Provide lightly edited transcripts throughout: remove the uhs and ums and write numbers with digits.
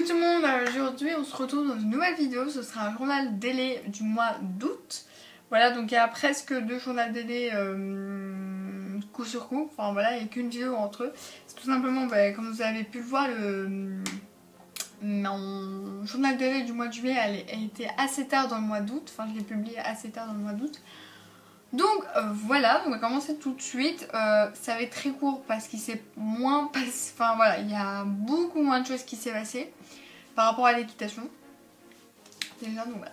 Coucou tout le monde, aujourd'hui on se retrouve dans une nouvelle vidéo, ce sera un journal délai du mois d'août. Voilà, donc il y a presque 2 journaux délai coup sur coup, enfin voilà, il n'y a qu'une vidéo entre eux. C'est tout simplement, comme vous avez pu le voir, mon journal délai du mois de juillet a été assez tard dans le mois d'août, enfin je l'ai publié assez tard dans le mois d'août. Donc voilà, on va commencer tout de suite. Ça va être très court parce qu'il s'est moins passé. Enfin voilà, il y a beaucoup moins de choses qui s'est passé par rapport à l'équitation. Déjà, donc voilà.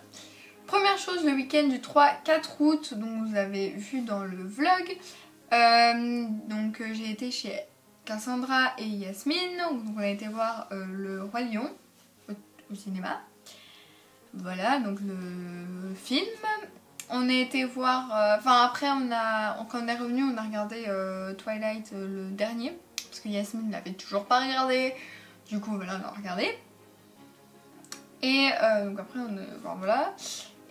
Première chose, le week-end du 3-4 août, donc vous avez vu dans le vlog. J'ai été chez Cassandra et Yasmine. Donc on a été voir le Roi Lion au cinéma. Voilà, donc le film. On a été voir, après quand on est revenu, on a regardé Twilight le dernier, parce que Yasmine l'avait toujours pas regardé, du coup voilà, on a regardé. Et donc après voilà.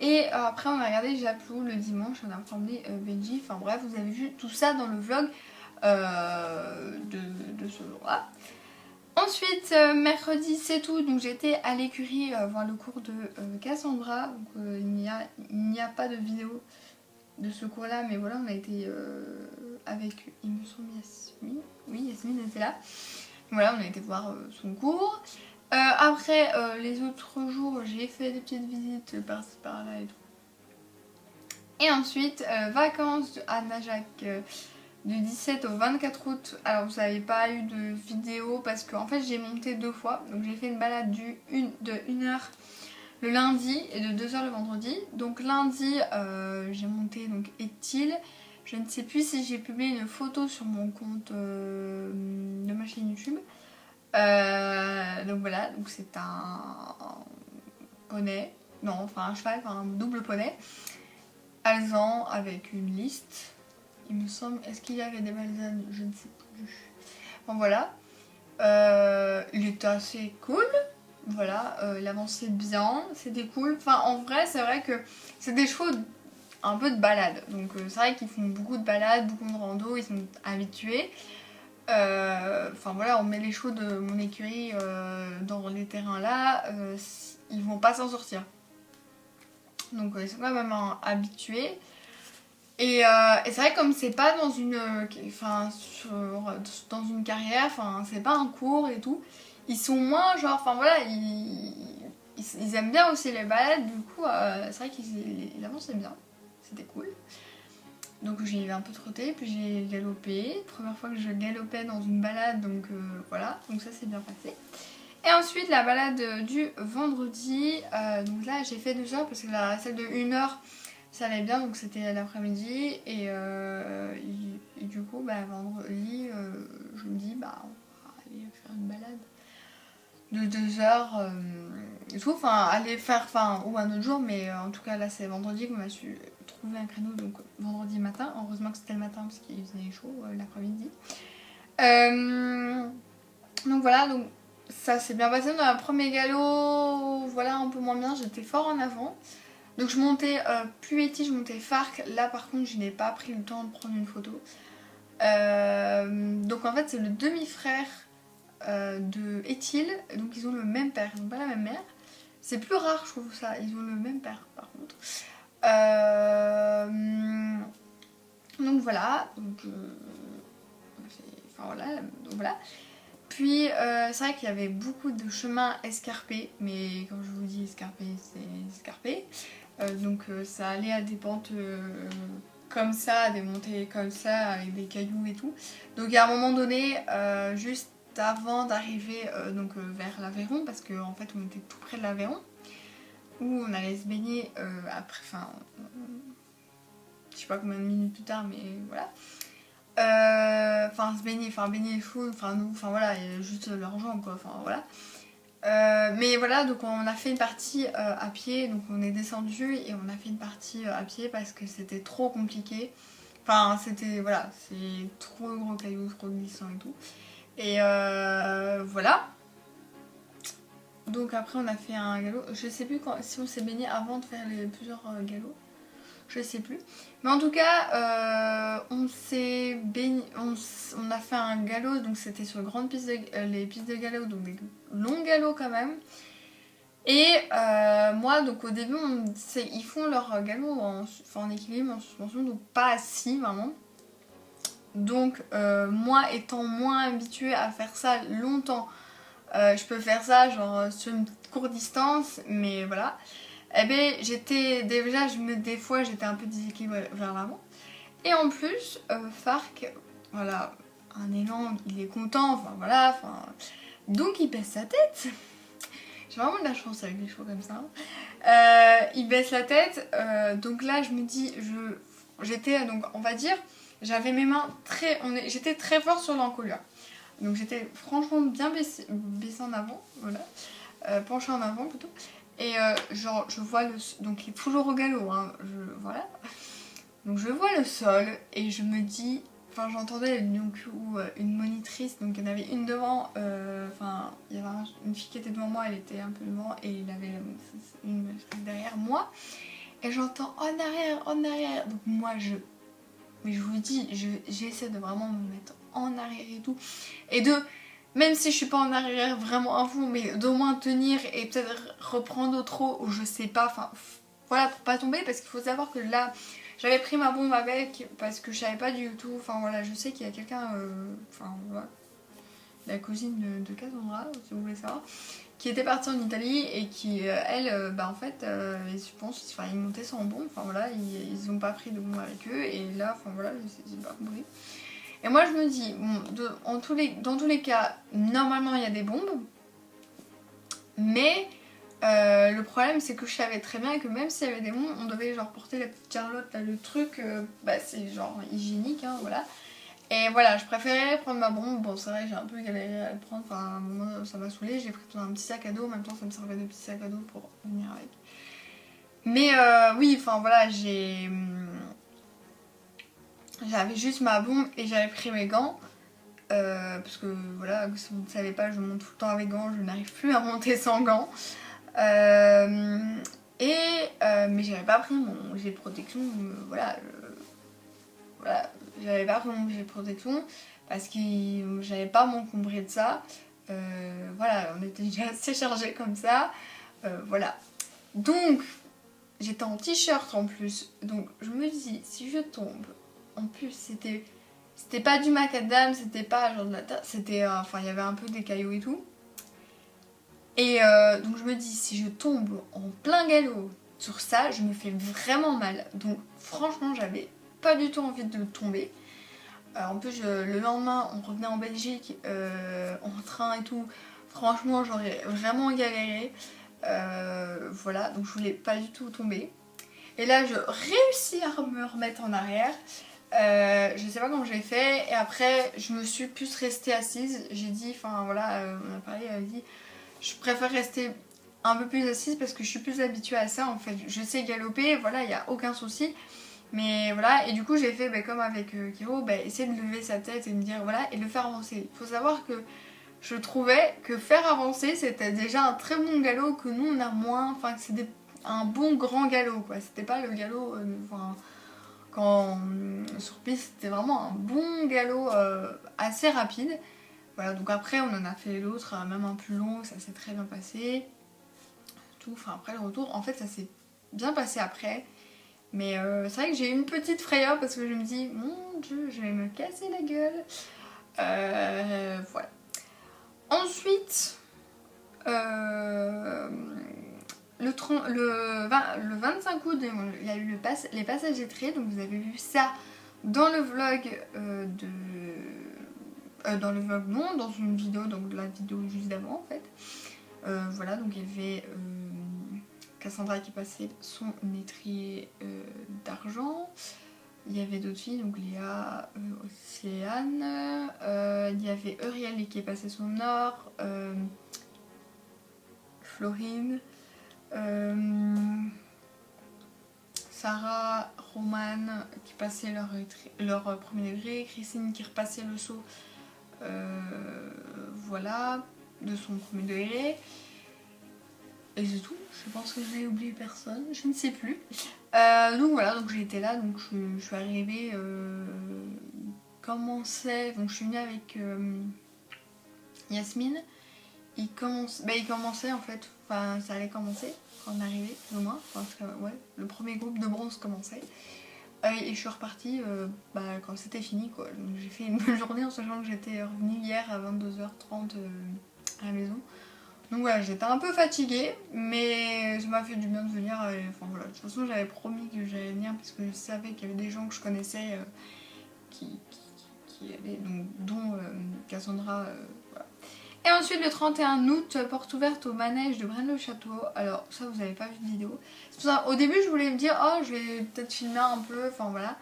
Et après on a regardé Japlou le dimanche, on a emmené Benji, enfin bref, vous avez vu tout ça dans le vlog de ce jour-là. Ensuite, mercredi c'est tout, donc j'étais à l'écurie voir le cours de Cassandra, donc il n'y a pas de vidéo de ce cours là, mais voilà, on a été avec, il me semble, Yasmine, oui Yasmine était là, voilà, on a été voir son cours. Après, les autres jours, j'ai fait des petites visites par-ci par-là et tout. Et ensuite, vacances à Najac. Du 17 au 24 août, alors vous n'avez pas eu de vidéo parce qu'en fait j'ai monté 2 fois. Donc j'ai fait une balade de 1 heure le lundi et de 2 heures le vendredi. Donc lundi j'ai monté donc Est-il. Je ne sais plus si j'ai publié une photo sur mon compte de ma chaîne YouTube. Donc voilà, donc c'est un poney, non enfin un cheval, enfin un double poney alezan avec une liste. Il me semble, est-ce qu'il y avait des balsanes? Je ne sais plus. Bon voilà. Il était assez cool. Voilà, il avançait bien, c'était cool. Enfin en vrai c'est vrai que c'est des chevaux un peu de balade. Donc c'est vrai qu'ils font beaucoup de balades, beaucoup de rando, ils sont habitués. Enfin voilà, on met les chevaux de mon écurie dans les terrains là, ils vont pas s'en sortir. Donc ils sont quand même habitués. Et c'est vrai comme c'est pas dans une dans une carrière, enfin c'est pas un cours et tout, ils sont moins genre, enfin voilà, ils aiment bien aussi les balades, du coup c'est vrai qu'ils avançaient bien, c'était cool. Donc j'ai un peu trotté, puis j'ai galopé, première fois que je galopais dans une balade, donc voilà, donc ça s'est bien passé. Et ensuite la balade du vendredi, donc là j'ai fait 2 heures parce que celle de 1 heure ça allait bien, donc c'était l'après-midi et du coup vendredi je me dis on va aller faire une balade de 2 heures et tout, enfin aller faire, ou un autre jour, mais en tout cas là c'est vendredi qu'on a su trouver un créneau, donc vendredi matin, heureusement que c'était le matin parce qu'il faisait chaud l'après-midi. Donc voilà, donc ça s'est bien passé. Dans le premier galop, voilà, un peu moins bien, j'étais fort en avant. Donc je montais plus Etty, je montais Farc. Là par contre je n'ai pas pris le temps de prendre une photo. Donc en fait c'est le demi-frère de Ethil. Donc ils ont le même père, ils n'ont pas la même mère. C'est plus rare je trouve ça, ils ont le même père par contre. Donc voilà. Voilà. Puis c'est vrai qu'il y avait beaucoup de chemins escarpés, mais comme je vous dis, escarpé c'est escarpé. Donc ça allait à des pentes comme ça, à des montées comme ça, avec des cailloux et tout. Donc à un moment donné, juste avant d'arriver vers l'Aveyron, parce qu'en fait on était tout près de l'Aveyron, où on allait se baigner après, je sais pas combien de minutes plus tard, mais voilà. Baigner chaud, voilà, il y a juste leurs jambes quoi, voilà. Mais voilà, donc on a fait une partie à pied, donc on est descendu et on a fait une partie à pied parce que c'était trop compliqué. Enfin, voilà, c'est trop gros cailloux, trop glissant et tout. Et voilà. Donc après on a fait un galop, je sais plus si on s'est baigné avant de faire les plusieurs galops. je sais plus. Mais en tout cas, on a fait un galop, donc c'était sur les pistes de galop, donc des longs galops quand même. Et moi, donc au début, ils font leur galop en équilibre, en suspension, donc pas assis vraiment. Donc moi, étant moins habituée à faire ça longtemps, je peux faire ça genre sur une courte distance, mais voilà. Eh ben j'étais déjà, des fois j'étais un peu déséquilibrée vers l'avant. Et en plus, Farc, voilà, un élan, il est content, enfin voilà, donc il baisse sa tête. J'ai vraiment de la chance avec des chevaux comme ça. Il baisse la tête, donc là je me dis, j'étais, donc on va dire, j'avais mes mains j'étais très fort sur l'encolure. Donc j'étais franchement bien baissée en avant, voilà, penchée en avant plutôt. Et genre je vois donc il est toujours au galop, hein, voilà. Donc je vois le sol et je me dis, enfin j'entendais une monitrice, donc il y en avait une devant, enfin il y avait une fille qui était devant moi, elle était un peu devant et il y avait une derrière moi. Et j'entends en arrière, donc moi mais je vous dis, j'essaie de vraiment me mettre en arrière et tout. Et même si je suis pas en arrière vraiment à fond, mais d'au moins tenir et peut-être reprendre au trot ou je sais pas, enfin voilà, pour pas tomber, parce qu'il faut savoir que là, j'avais pris ma bombe avec parce que je savais pas du tout, enfin voilà, je sais qu'il y a quelqu'un, enfin voilà, la cousine de Cassandra, si vous voulez savoir, qui était partie en Italie et qui, elle, bah en fait, je pense, enfin, ils montaient sans bombe, enfin voilà, ils ont pas pris de bombe avec eux, et là, enfin voilà, j'ai pas compris. Et moi je me dis, bon, dans tous les cas, normalement il y a des bombes, mais le problème c'est que je savais très bien que même s'il y avait des bombes, on devait genre porter la petite Charlotte, là, le truc, bah c'est genre hygiénique, hein, voilà. Et voilà, je préférais prendre ma bombe. Bon, c'est vrai, j'ai un peu galéré à le prendre. Enfin, à un moment, ça m'a saoulée. J'ai pris un petit sac à dos. En même temps, ça me servait de petit sac à dos pour venir avec. Mais oui, enfin voilà, j'avais juste ma bombe et j'avais pris mes gants. Parce que voilà, si vous ne savez pas, je monte tout le temps avec gants. Je n'arrive plus à monter sans gants. Mais j'avais pas pris mon gilet de protection. Voilà, j'avais pas pris mon gilet de protection parce que j'avais pas m'encombrer de ça. Voilà, on était déjà assez chargé comme ça. Voilà. Donc, j'étais en t-shirt en plus. Donc, je me dis, si je tombe, en plus, c'était pas du macadam, c'était pas genre de la terre, c'était. Enfin, il y avait un peu des cailloux et tout. Et donc, je me dis, si je tombe en plein galop sur ça, je me fais vraiment mal. Donc, franchement, j'avais pas du tout envie de tomber. En plus, le lendemain, on revenait en Belgique en train et tout. Franchement, j'aurais vraiment galéré. Voilà, donc je voulais pas du tout tomber. Et là, je réussis à me remettre en arrière. Je sais pas comment j'ai fait. Et après, je me suis plus restée assise. J'ai dit, enfin voilà, on a parlé, elle a dit, je préfère rester un peu plus assise parce que je suis plus habituée à ça en fait. Je sais galoper, voilà, il n'y a aucun souci. Mais voilà, et du coup j'ai fait comme avec Kiro, essayer de lever sa tête et me dire voilà, et le faire avancer. Il faut savoir que je trouvais que faire avancer c'était déjà un très bon galop, que nous on a moins, enfin que c'était un bon grand galop quoi. C'était pas le galop, quand sur piste c'était vraiment un bon galop assez rapide. Voilà, donc après on en a fait l'autre, même un plus long, ça s'est très bien passé. Tout, enfin après le retour, en fait ça s'est bien passé après. Mais c'est vrai que j'ai eu une petite frayeur parce que je me dis, mon dieu, je vais me casser la gueule. Voilà. Ensuite, le 25 août, il y a eu les passages étriers, donc vous avez vu ça dans le vlog dans le vlog non, dans une vidéo, donc la vidéo juste d'avant en fait. Voilà, donc il y avait Cassandra qui passait son étrier d'argent. Il y avait d'autres filles, donc Léa, Océane. Il y avait Euriel qui est passé son or. Florine. Sarah, Romane qui passaient leur premier degré. Christine qui repassait le saut. Voilà, de son premier degré. Et c'est tout. Je pense que j'ai oublié personne, je ne sais plus. Donc voilà, donc j'ai été là, donc je suis arrivée. Donc je suis venue avec Yasmine. Il commençait en fait, enfin ça allait commencer quand on arrivait, plus ou moins. Enfin, ouais, le premier groupe de bronze commençait. Et je suis repartie quand c'était fini quoi. Donc j'ai fait une bonne journée en sachant que j'étais revenue hier à 22h30 à la maison. Donc voilà, j'étais un peu fatiguée, mais ça m'a fait du bien de venir. Enfin voilà, de toute façon j'avais promis que j'allais venir parce que je savais qu'il y avait des gens que je connaissais qui allaient, donc, dont Cassandra. Voilà. Et ensuite le 31 août, porte ouverte au manège de Braine-le-Château. Alors ça vous n'avez pas vu de vidéo. C'est pour ça, au début je voulais me dire oh je vais peut-être filmer un peu, enfin voilà.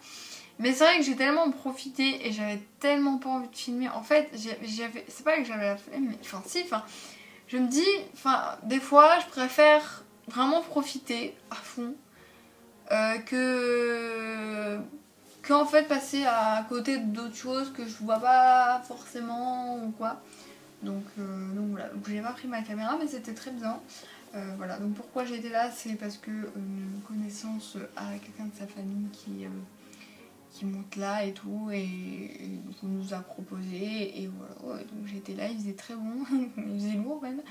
Mais c'est vrai que j'ai tellement profité et j'avais tellement pas envie de filmer. En fait, c'est pas que j'avais la flemme, mais enfin si, enfin je me dis, enfin des fois je préfère vraiment profiter à fond qu'en fait passer à côté d'autres choses que je vois pas forcément ou quoi. Donc voilà, donc j'ai pas pris ma caméra mais c'était très bien. Voilà, donc pourquoi j'étais là, c'est parce que une connaissance a quelqu'un de sa famille qui monte là et tout, et donc on nous a proposé, et voilà, donc j'étais là, il faisait très bon, il faisait lourd même.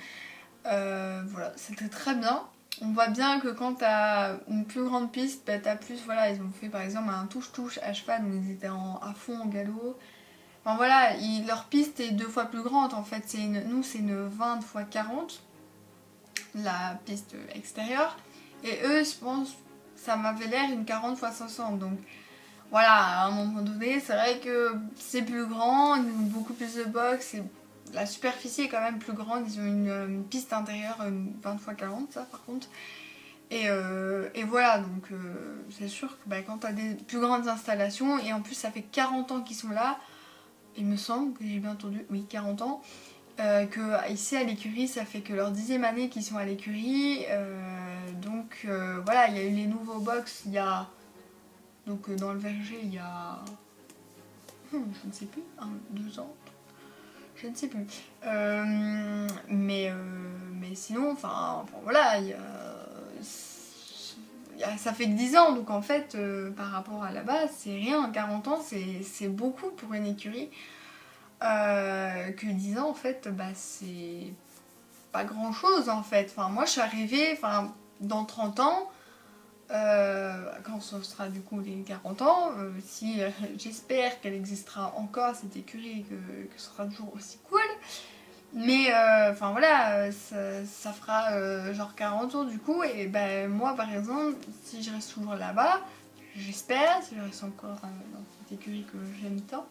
Voilà, c'était très bien. On voit bien que quand t'as une plus grande piste, bah, t'as plus, voilà, ils ont fait par exemple un touche-touche à cheval, donc ils étaient à fond en galop. Enfin voilà, leur piste est 2 fois plus grande en fait, nous c'est une 20 x 40, la piste extérieure, et eux je pense, ça m'avait l'air une 40 x 60, donc voilà, à un moment donné c'est vrai que c'est plus grand, ils ont beaucoup plus de box, la superficie est quand même plus grande, ils ont une piste intérieure, une 20 x 40 ça par contre. Et voilà, donc c'est sûr que quand t'as des plus grandes installations, et en plus ça fait 40 ans qu'ils sont là, il me semble que j'ai bien entendu, oui 40 ans, que ici à l'écurie ça fait que leur 10e année qu'ils sont à l'écurie, donc voilà, il y a eu les nouveaux box, il y a, donc dans le verger il y a, je ne sais plus, 2 ans, je ne sais plus, mais sinon, enfin voilà, ça fait que 10 ans, donc en fait par rapport à là-bas c'est rien, 40 ans c'est beaucoup pour une écurie, que 10 ans en fait c'est pas grand chose en fait. Enfin moi je suis arrivée dans 30 ans, quand ce sera du coup les 40 ans, si j'espère qu'elle existera encore cette écurie, que ce sera toujours aussi cool. Mais enfin voilà, ça fera genre 40 ans du coup, et moi par exemple, si je reste toujours là-bas, j'espère, si je reste encore dans cette écurie que j'aime tant,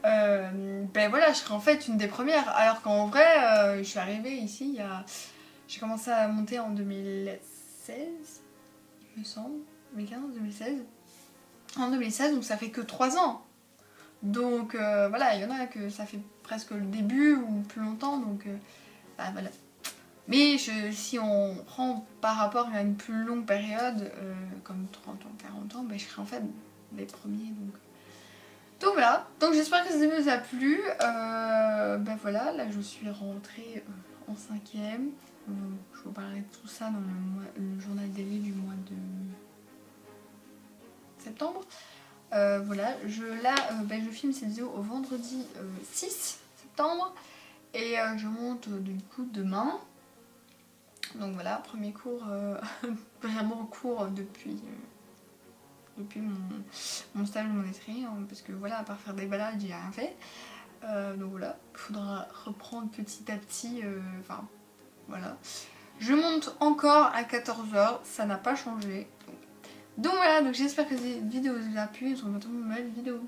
voilà, je serai en fait une des premières. Alors qu'en vrai, je suis arrivée ici, j'ai commencé à monter en 2016, il me semble, 2015, 2016. En 2016, donc ça fait que 3 ans. Donc voilà, il y en a que ça fait presque le début ou plus longtemps, donc voilà. Mais si on prend par rapport à une plus longue période, comme 30 ans, 40 ans, je serai en fait les premiers. Donc voilà, donc j'espère que ça vous a plu. Voilà, là je suis rentrée en 5e. Je vous parlerai de tout ça dans le journal daily du mois de septembre. Voilà, je filme cette vidéo au vendredi 6 septembre et je monte du coup demain. Donc voilà, premier cours, vraiment court depuis mon stage de monetterie, hein, parce que voilà, à part faire des balades, j'ai rien fait. Donc voilà, il faudra reprendre petit à petit, voilà. Je monte encore à 14h, ça n'a pas changé. Donc voilà, donc j'espère que cette vidéo vous a plu, on se retrouve dans une nouvelle vidéo.